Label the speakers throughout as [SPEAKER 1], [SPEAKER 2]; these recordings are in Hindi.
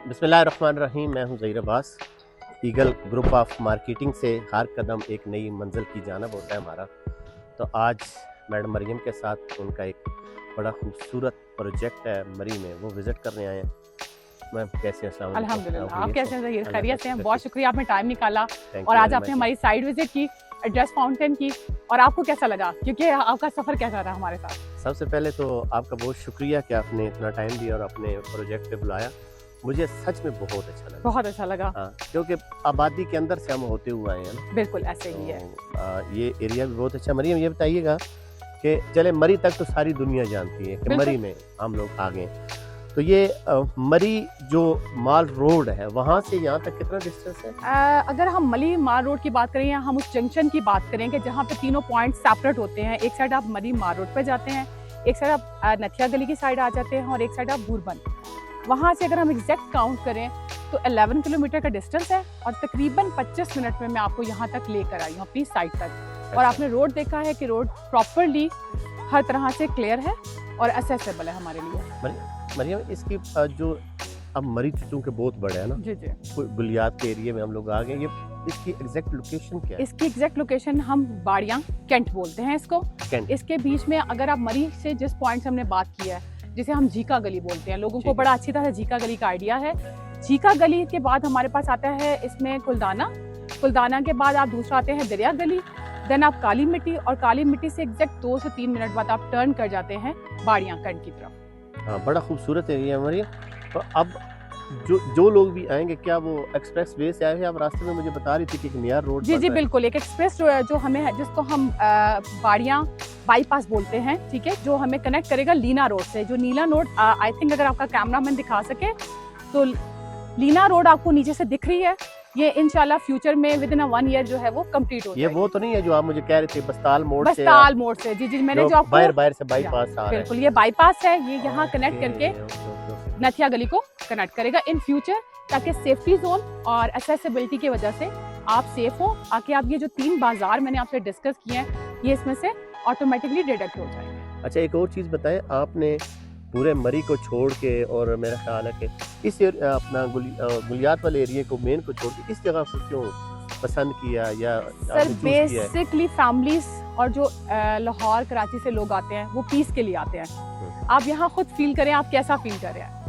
[SPEAKER 1] बिस्मिल्लाहिर्रहमानिर्रहीम। मैं हूं Zaheer Abbas. Eagle group of marketing से हर कदम एक नई मंजिल की जानब होता है हमारा। तो आज मैडम मरियम के साथ उनका एक बड़ा खूबसूरत प्रोजेक्ट है मरी में, वो विज़िट करने आए हैं। मैम कैसे हैं?
[SPEAKER 2] अल्हम्दुलिल्लाह, आप कैसे हैं ज़हीर? खैरियत से हैं? बहुत
[SPEAKER 1] शुक्रिया।
[SPEAKER 2] शुक्रिया, आपने टाइम निकाला और आज आपने हमारी साइट विजिट की, एड्रेस फाउंटेन की। और आपको कैसा लगा, क्योंकि आपका सफ़र कैसा रहा हमारे साथ?
[SPEAKER 1] सबसे पहले तो आपका बहुत शुक्रिया कि आपने इतना टाइम दिया और अपने प्रोजेक्ट पे बुलाया। मुझे सच में बहुत अच्छा लगा।
[SPEAKER 2] बहुत अच्छा लगा।
[SPEAKER 1] हाँ, क्योंकि आबादी के अंदर से हम होते हुए आए हैं ना।
[SPEAKER 2] बिल्कुल ऐसे ही है।
[SPEAKER 1] तो ये एरिया भी बहुत अच्छा। मरियम ये बताइएगा कि चले मरी तक तो सारी दुनिया जानती है कि मरी में हम लोग आ गए, तो ये मरी जो माल रोड है वहाँ से यहाँ तक कितना डिस्टेंस है?
[SPEAKER 2] अगर हम मली माल रोड की बात करें या हम उस जंक्शन की बात करें कि जहाँ पे तीनों पॉइंट सेपरेट होते हैं, एक साइड आप मरी माल रोड पे जाते हैं, एक साइड आप नथिया गली की साइड आ जाते हैं और एक साइड आप बूरबन। वहाँ से अगर हम एग्जैक्ट काउंट करें तो 11 किलोमीटर का डिस्टेंस है और तकरीबन 25 मिनट में मैं आपको यहाँ तक लेकर आई हूँ अपनी साइट तक। और आपने रोड देखा है कि रोड प्रॉपरली हर तरह से क्लियर है और एक्सेसिबल है हमारे लिए।
[SPEAKER 1] मरियम इसकी जो अब मरी चूंकि बहुत बड़ा है ना,
[SPEAKER 2] जी जी,
[SPEAKER 1] गुलियात के एरिया में हम लोग आ गए। ये इसकी एग्जैक्ट लोकेशन क्या है?
[SPEAKER 2] इसकी एग्जैक्ट लोकेशन हम बाड़ियाँ कैंट बोलते हैं इसको।
[SPEAKER 1] कैंट।
[SPEAKER 2] इसके बीच में अगर आप मरी से जिस पॉइंट से हमने बात की है, जिसे हम झीका गली बोलते हैं, लोगों को बड़ा अच्छी तरह झीका गली का आइडिया है। झीका गली के बाद हमारे पास आता है इसमें कुलदाना। कुलदाना के बाद आप दूसरा आते हैं दरिया गली, देन आप काली मिट्टी, और काली मिट्टी से एग्जैक्ट 2 से 3 मिनट बाद आप टर्न कर जाते हैं बाड़ियाँ कैंट की तरफ।
[SPEAKER 1] हाँ, बड़ा खूबसूरत एरिया है मरियम। तो अब जो लोग भी आएंगे, क्या वो एक्सप्रेस वे से आए हैं? आप रास्ते में मुझे बता रही थी कि एक नियर रोड।
[SPEAKER 2] जी जी बिल्कुल, एक एक्सप्रेस जो हमें है, जिसको हम बाड़ियाँ बाईपास बोलते हैं, ठीक है, जो हमें कनेक्ट करेगा लीना रोड से। जो नीला रोड, आई थिंक अगर आपका कैमरामैन दिखा सके तो लीना रोड आपको नीचे से दिख रही है। ये इंशाल्लाह फ्यूचर में विद इन 1 ईयर जो है वो कंप्लीट हो जाएगी।
[SPEAKER 1] ये वो तो नहीं है जो आप मुझे कह रहे थे बस्ताल मोड़ से?
[SPEAKER 2] बस्ताल मोड़ से, जी जी, मैंने जो आपको
[SPEAKER 1] बाहर से बाईपास आ रहा है।
[SPEAKER 2] बिल्कुल, ये बाईपास है, ये यहाँ कनेक्ट करके नथिया गली को कनेक्ट करेगा इन फ्यूचर, ताकि सेफ्टी जोन और एक्सेसिबिलिटी की वजह से आप सेफ हो। आके आप ये जो 3 बाजार मैंने आपसे डिस्कस किए हैं, ये इसमें से ऑटोमेटिकली डिडक्ट हो जाएंगे।
[SPEAKER 1] अच्छा, एक और चीज़ बताएं, आपने पूरे मरी को छोड़ के, और मेरा ख्याल है कि इस अपना गुलियात वाले एरिया को, मेन को छोड़ के इस जगह को क्यों पसंद किया या
[SPEAKER 2] सर बेसिकली फैमिलीज और जो लाहौर कराची से लोग आते हैं वो पीस के लिए आते हैं। आप यहाँ खुद फील करें आप कैसा फील कर रहे हैं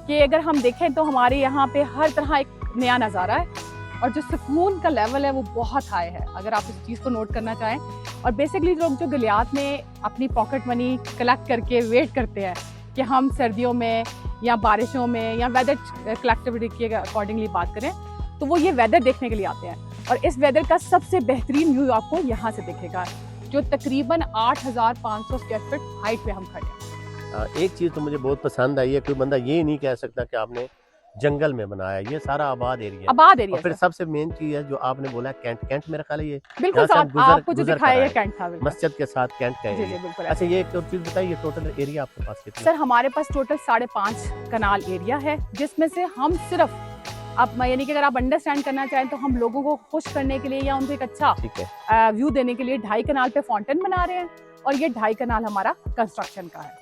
[SPEAKER 2] कि अगर हम देखें तो हमारे यहाँ पे हर तरह एक नया नज़ारा है और जो सुकून का लेवल है वो बहुत हाई है, अगर आप इस चीज़ को नोट करना चाहें। और बेसिकली लोग जो गुलियात में अपनी पॉकेट मनी कलेक्ट करके वेट करते हैं कि हम सर्दियों में या बारिशों में या वेदर कलेक्टिविटी के अकॉर्डिंगली बात करें, तो वो ये वेदर देखने के लिए आते हैं। और इस वेदर का सबसे बेहतरीन व्यू आपको यहाँ से दिखेगा, जो तकरीबन 8500 स्क्वायर फीट हाइट पे हम खड़े हैं।
[SPEAKER 1] एक चीज़ तो मुझे बहुत पसंद आई है, कोई बंदा ये नहीं कह सकता कि आपने जंगल में बनाया, ये सारा आबाद एरिया।
[SPEAKER 2] आबाद एरिया।
[SPEAKER 1] और फिर सबसे मेन चीज़ है जो आपने बोला कैंट। कैंट मेरा ख्याल है ये
[SPEAKER 2] बिल्कुल आपको जो दिखाया है कैंट था,
[SPEAKER 1] मस्जिद के साथ कैंट का एरिया।
[SPEAKER 2] बिल्कुल।
[SPEAKER 1] अच्छा, ये एक और चीज़ बताइए, टोटल एरिया आपके पास कितना?
[SPEAKER 2] सर हमारे पास टोटल 5.5 कनाल एरिया है, जिसमें से हम सिर्फ आप यानी कि अगर आप अंडरस्टैंड करना चाहें तो हम लोगों को खुश करने के लिए या उनको एक अच्छा व्यू देने के लिए 2.5 कनाल पे फाउंटेन बना रहे हैं, और ये 2.5 कनाल हमारा कंस्ट्रक्शन का है।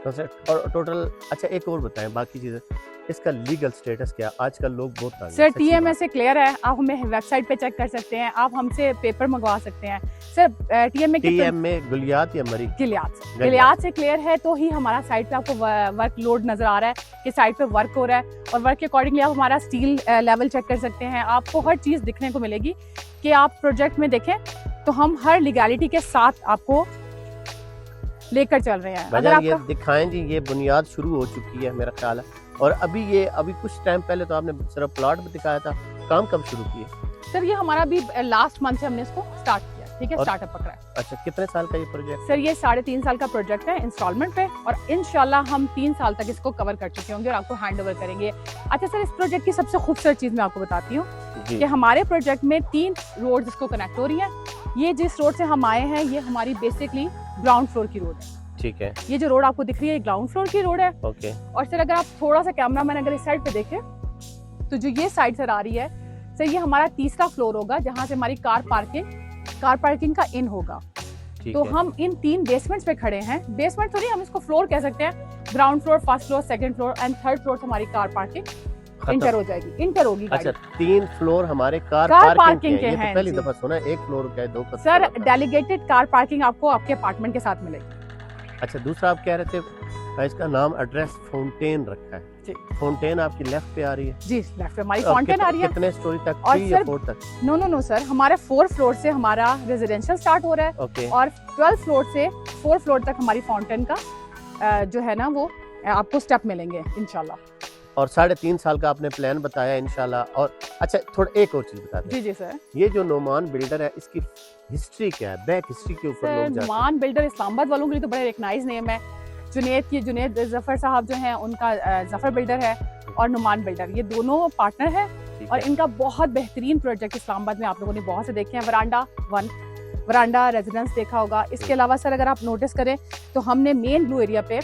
[SPEAKER 1] और टोटल। अच्छा, एक और बताएं बाकी चीज़ें, इसका लीगल स्टेटस क्या? आजकल लोग बहुत
[SPEAKER 2] सर TMA से क्लियर है, आप हमें वेबसाइट पे चेक कर सकते हैं, आप हमसे पेपर मंगवा सकते हैं। सर TMA
[SPEAKER 1] गुलियात या मरी?
[SPEAKER 2] गिलियात से क्लियर है तो ही हमारा साइट पे आपको वर्क लोड नजर आ रहा है कि साइट पे वर्क हो रहा है, और वर्क के अकॉर्डिंगली आप हमारा स्टील लेवल चेक कर सकते हैं। आपको हर चीज़ दिखने को मिलेगी कि आप प्रोजेक्ट में देखें तो हम हर लीगैलिटी के साथ आपको लेकर चल रहे हैं। अगर आप
[SPEAKER 1] ये दिखाएं जी, ये बुनियाद शुरू हो चुकी है मेरा ख्याल है, और अभी कुछ टाइम पहले तो आपने सिर्फ प्लॉट में दिखाया था। काम कब शुरू किए?
[SPEAKER 2] सर ये हमारा भी लास्ट मंथ से हमने इसको स्टार्ट किया, ठीक है, स्टार्टअप पकड़ा है।
[SPEAKER 1] अच्छा, कितने साल का ये प्रोजेक्ट?
[SPEAKER 2] सर ये 3.5 साल का प्रोजेक्ट है इंस्टॉलमेंट पे, और इंशाल्लाह हम 3 साल तक इसको कवर कर चुके होंगे और आपको हैंड ओवर करेंगे। अच्छा सर, इस प्रोजेक्ट की सबसे खूबसूरत चीज़ मैं आपको बताती हूँ कि हमारे प्रोजेक्ट में 3 रोड इसको कनेक्ट हो रही है। ये जिस रोड से हम आए हैं ये हमारी बेसिकली ग्राउंड फ्लोर की रोड है,
[SPEAKER 1] ठीक है।
[SPEAKER 2] ये जो रोड आपको दिख रही है ग्राउंड फ्लोर की रोड है।
[SPEAKER 1] ओके।
[SPEAKER 2] और सर अगर आप थोड़ा सा कैमरामैन अगर इस साइड पे देखें तो जो ये साइड सर आ रही है सर, ये हमारा 3रा फ्लोर होगा, जहाँ से हमारी कार पार्किंग का इन होगा। तो हम इन 3 बेसमेंट्स पे खड़े हैं। बेसमेंट तो नहीं, हम इसको फ्लोर कह सकते हैं। Ground floor, first floor, second floor and third floor से हमारी कार पार्किंग इंटर हो जाएगी, इंटर होगी गाड़ी।
[SPEAKER 1] अच्छा 3 फ्लोर हमारे कार
[SPEAKER 2] पार्किंग के
[SPEAKER 1] ये
[SPEAKER 2] हैं
[SPEAKER 1] तो पहली
[SPEAKER 2] जी।
[SPEAKER 1] दफा सुना है। 1 फ्लोर का है, 2 का
[SPEAKER 2] सर
[SPEAKER 1] फ्लोर का।
[SPEAKER 2] डेलीगेटेड कार पार्किंग आपको आपके अपार्टमेंट के साथ मिलेगी।
[SPEAKER 1] अच्छा दूसरा आप कह रहे थे इसका नाम एड्रेस फाउंटेन रखा है
[SPEAKER 2] जी।
[SPEAKER 1] फाउंटेन आपकी लेफ्ट पे आ रही है
[SPEAKER 2] जी लेफ्ट पे हमारी
[SPEAKER 1] और
[SPEAKER 2] फाउंटेन आ रही है।
[SPEAKER 1] कितने स्टोरी तक?
[SPEAKER 2] और
[SPEAKER 1] 3 या
[SPEAKER 2] सर
[SPEAKER 1] 4 तक?
[SPEAKER 2] नो सर, हमारे 4 फ्लोर से हमारा रेजिडेंशियल स्टार्ट हो रहा है
[SPEAKER 1] ओके
[SPEAKER 2] और 12 फ्लोर से 4 फ्लोर तक हमारी फाउंटेन का जो है ना वो आपको स्टेप मिलेंगे इंशाल्लाह।
[SPEAKER 1] और 3.5 साल का आपने प्लान बताया इंशाल्लाह। और अच्छा थोड़ा एक और चीज बता दें,
[SPEAKER 2] जी जी सर।
[SPEAKER 1] ये जो नोमान बिल्डर है इसकी हिस्ट्री क्या है? बैक हिस्ट्री के ऊपर
[SPEAKER 2] सर
[SPEAKER 1] लोग जाते हैं।
[SPEAKER 2] नुमान बिल्डर इस्लामाबाद वालों के लिए तो बड़ा रिकग्नाइज नेम है। जुनेद जफर साहब जो हैं उनका जफर बिल्डर है और नुमान बिल्डर, ये दोनों पार्टनर है
[SPEAKER 1] ठीक
[SPEAKER 2] और
[SPEAKER 1] है।
[SPEAKER 2] इनका बहुत बेहतरीन प्रोजेक्ट इस्लामाबाद में आप लोगों ने बहुत से देखे हैं। वरांडा रेजिडेंस देखा होगा। इसके अलावा सर अगर आप नोटिस करें तो हमने मेन ब्लू एरिया पे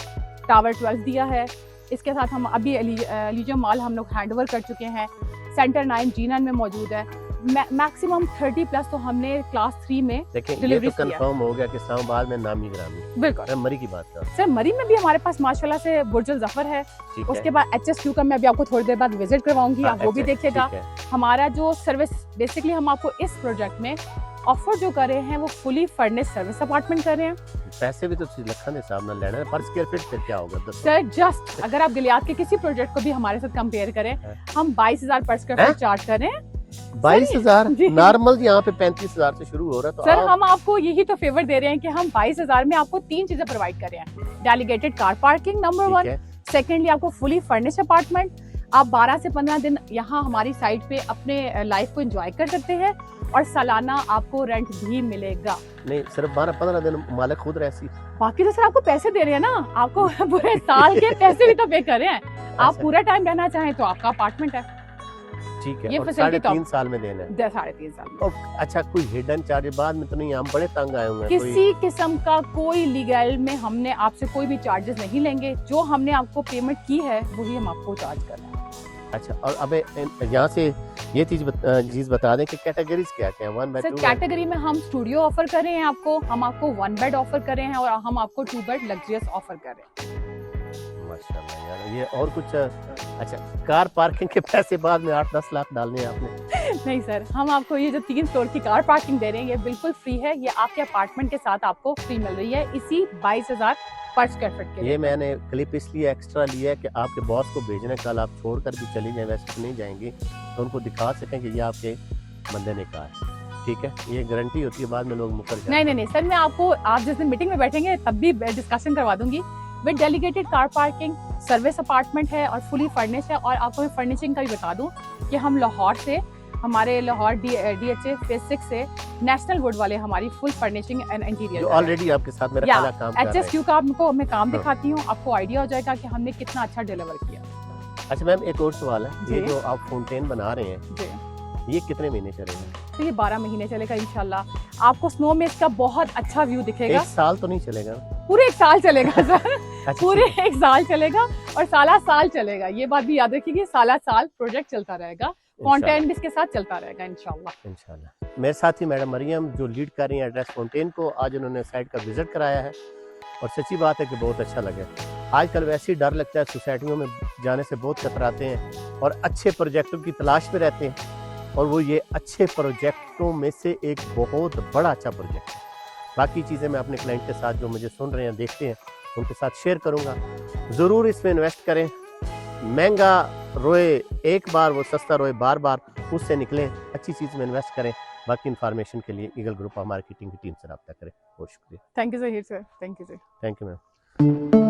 [SPEAKER 2] टावर 12 दिया है। इसके साथ हम अभी एलिजियम मॉल हम लोग हैंडओवर कर चुके हैं। सेंटर 9 G9 में मौजूद है। मैक्सिमम 30+ तो हमने क्लास 3 में
[SPEAKER 1] देखिए ये तो
[SPEAKER 2] डिलीवरीज किया।
[SPEAKER 1] कंफर्म हो गया कि इस्लामाबाद में नामी ग्रामी।
[SPEAKER 2] बिल्कुल।
[SPEAKER 1] मैं मरी की बात कर रहा
[SPEAKER 2] सर मरी में भी हमारे पास माशाल्लाह से बुर्जुल जफर है।
[SPEAKER 1] हूं। ठीक
[SPEAKER 2] उसके
[SPEAKER 1] है।
[SPEAKER 2] बाद HSQ का मैं अभी आपको थोड़ी देर बाद विजिट करवाऊंगी,
[SPEAKER 1] हाँ,
[SPEAKER 2] आप वो भी
[SPEAKER 1] अच्छा,
[SPEAKER 2] देखिएगा।
[SPEAKER 1] ठीक है।
[SPEAKER 2] हमारा जो सर्विस बेसिकली हम आपको इस प्रोजेक्ट में ऑफर जो कर रहे हैं वो फुली फर्निश सर्विस अपार्टमेंट कर रहे हैं।
[SPEAKER 1] पैसे भी तो लखन के हिसाब नाल लेना है, पर स्क्वायर फीट फिर क्या होगा? दस
[SPEAKER 2] सर जस्ट अगर आप गिलियाद के किसी प्रोजेक्ट को भी हमारे साथ कंपेयर करें,
[SPEAKER 1] हाँ।
[SPEAKER 2] हम 22,000 पर स्क्वायर फीट चार्ज कर रहे हैं।
[SPEAKER 1] 22,000
[SPEAKER 2] जी।
[SPEAKER 1] नॉर्मल यहाँ पे 35,000 से शुरू हो रहा है। तो
[SPEAKER 2] सर
[SPEAKER 1] आप
[SPEAKER 2] हम आपको यही तो फेवर दे रहे हैं कि हम 22,000 में आपको 3 चीजें प्रोवाइड कर रहे हैं। डेलीगेटेड कार पार्किंग नंबर
[SPEAKER 1] ठीक
[SPEAKER 2] 1,
[SPEAKER 1] है।
[SPEAKER 2] सेकेंडली आपको फुली फर्निश अपार्टमेंट। आप 12 से 15 दिन यहाँ हमारी साइट पे अपने लाइफ को एंजॉय कर सकते हैं और सालाना आपको रेंट भी मिलेगा।
[SPEAKER 1] नहीं सिर्फ 12-15 दिन मालिक खुद रहती।
[SPEAKER 2] बाकी तो सर आपको पैसे दे रहे हैं ना, आपको पूरे साल के पैसे भी तो पे कर रहे हैं। आप
[SPEAKER 1] अच्छा।
[SPEAKER 2] पूरा टाइम रहना चाहें तो आपका अपार्टमेंट है।
[SPEAKER 1] ठीक है।
[SPEAKER 2] ये
[SPEAKER 1] और
[SPEAKER 2] facility
[SPEAKER 1] 3.5 साल में देना है।
[SPEAKER 2] 3.5 साल में।
[SPEAKER 1] और अच्छा कोई हिडन चार्ज बाद में तो नहीं? हम बड़े तंग आए होंगे। कोई
[SPEAKER 2] किसी किस्म का कोई लीगल में हमने आपसे कोई भी चार्जेस नहीं लेंगे। जो हमने आपको पेमेंट की है वही हम आपको चार्ज कर रहे हैं।
[SPEAKER 1] अच्छा और अबे यहाँ से ये चीज बता दें कि कैटेगरीज क्या क्या है? 1 बेड
[SPEAKER 2] सर
[SPEAKER 1] 2
[SPEAKER 2] कैटेगरी में हम स्टूडियो ऑफर कर रहे हैं आपको, हम आपको 1 बेड ऑफर कर रहे हैं और हम आपको 2 बेड लग्जरियस ऑफर कर रहे हैं।
[SPEAKER 1] माशाल्लाह यार। ये और कुछ अच्छा कार पार्किंग के पैसे बाद में 8-10 लाख डालने हैं आपने?
[SPEAKER 2] नहीं सर, हम आपको ये जो 3 फ्लोर की कार पार्किंग दे रहे हैं ये बिल्कुल फ्री है। ये आपके अपार्टमेंट के साथ आपको फ्री मिल रही है इसी 22,000 पर स्क्वायर फीट के लिए।
[SPEAKER 1] ये मैंने क्लिप इसलिए एक्स्ट्रा लिया है कि आपके बॉस को भेजना, कल आप छोड़कर भी चली जाएं, वैसे तो नहीं जाएंगी, तो उनको दिखा सकें कि ये आपके बंदे ने कहा है। ठीक है, ये गारंटी होती है, बाद में लोग मुकर जाते हैं।
[SPEAKER 2] नहीं सर, मैं आपको आप जिस दिन मीटिंग में बैठेंगे तब भी डिस्कशन करवा दूंगी। With delegated car parking, service apartment है और फुली फर्निश है। और आपको मैं फर्निशिंग का भी बता दूं कि हम लाहौर से, हमारे लाहौर DHA फेज 6 से नेशनल वुड वाले हमारी फुल फर्निशिंग एंड इंटीरियर
[SPEAKER 1] जो ऑलरेडी आपके साथ मेरा खाला काम कर रहा है।
[SPEAKER 2] HSQ का आपको मैं काम दिखाती हूँ, आपको आइडिया हो जाएगा कि हमने कितना अच्छा डिलीवर किया।
[SPEAKER 1] अच्छा मैम एक और सवाल है, ये
[SPEAKER 2] जी।
[SPEAKER 1] जो आप फाउंटेन बना रहे हैं
[SPEAKER 2] जी,
[SPEAKER 1] ये कितने महीने चलेगा?
[SPEAKER 2] तो ये 12 महीने चलेगा इंशाल्लाह। आपको स्नो में इसका बहुत अच्छा व्यू दिखेगा।
[SPEAKER 1] 1 साल तो नहीं चलेगा?
[SPEAKER 2] पूरे 1 साल चलेगा सर।
[SPEAKER 1] अच्छा,
[SPEAKER 2] पूरे
[SPEAKER 1] ठीक है।
[SPEAKER 2] 1 साल चलेगा और साल चलेगा। ये बात भी याद रखिए, साल प्रोजेक्ट चलता रहेगा, कंटेंट भी इसके साथ चलता रहेगा इंशाल्लाह।
[SPEAKER 1] इंशाल्लाह। मेरे साथ ही मैडम मरियम जो लीड कर रही हैं एड्रेस फाउंटेन को, आज उन्होंने साइट का विजिट कराया है और सच्ची बात है कि बहुत अच्छा लगे। आजकल वैसे ही डर लगता है, सोसाइटियों में जाने से बहुत कतराते हैं और अच्छे प्रोजेक्टों की तलाश में रहते हैं, और वो ये अच्छे प्रोजेक्टों में से एक बहुत बड़ा अच्छा प्रोजेक्ट है। बाकी चीज़ें मैं अपने क्लाइंट के साथ जो मुझे सुन रहे हैं देखते हैं उनके साथ शेयर करूँगा। ज़रूर इसमें इन्वेस्ट करें। महंगा रोए एक बार, वो सस्ता रोए बार बार, उससे निकलें, अच्छी चीज़ में इन्वेस्ट करें। बाकी इन्फॉर्मेशन के लिए ईगल ग्रुप ऑफ मार्केटिंग की टीम से रब्ता करें। बहुत शुक्रिया।
[SPEAKER 2] Thank you sir. Thank you sir.
[SPEAKER 1] Thank you ma'am.